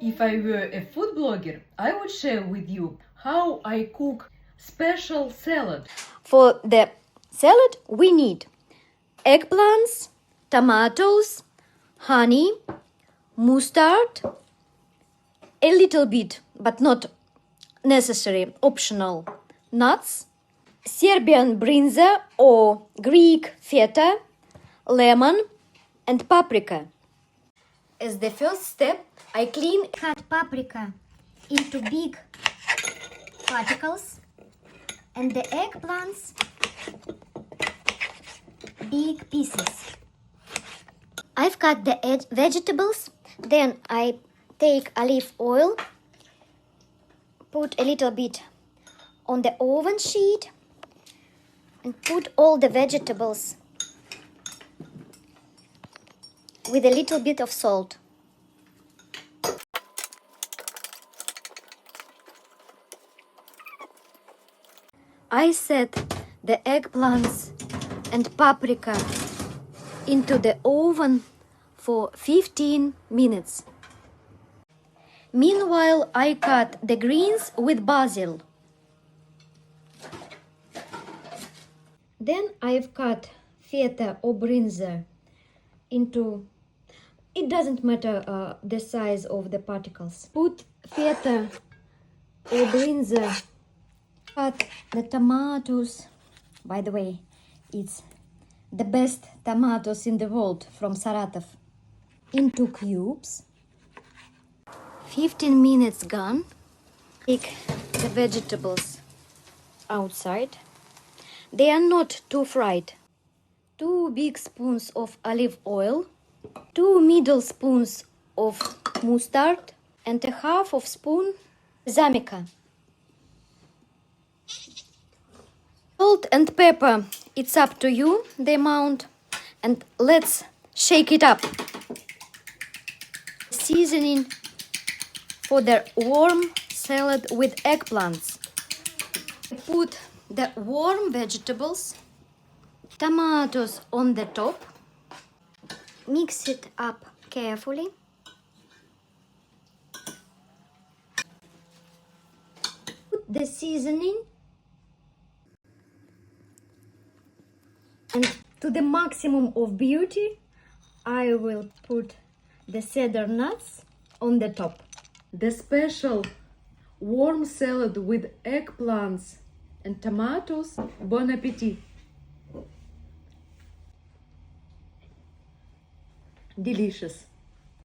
If I were a food blogger, I would share with you how I cook special salad. For the salad, we need eggplants, tomatoes, honey, mustard, a little bit, but not necessary, optional, nuts, Serbian Brynza or Greek Feta, lemon, and paprika. As the first step, I cut paprika into big particles and the eggplants big pieces. I've cut the vegetables, then I take olive oil, put a little bit on the oven sheet and put all the vegetables with a little bit of salt. I set the eggplants and paprika into the oven for 15 minutes. Meanwhile, I cut the greens with basil. Then I've cut feta or brynza into, it doesn't matter the size of the particles. Put feta or brynza, cut the tomatoes. By the way, it's the best tomatoes in the world from Saratov. Into cubes. 15 minutes gone. Take the vegetables outside. They are not too fried. 2 big spoons of olive oil, 2 middle spoons of mustard, and a half of spoon balsamica. Salt and pepper, it's up to you, the amount, and let's shake it up. Seasoning for the warm salad with eggplants. Put the warm vegetables, tomatoes on the top. Mix it up carefully. Put the seasoning and to the maximum of beauty, I will put the cedar nuts on the top. The special warm salad with eggplants and tomatoes. Bon appetit! Delicious!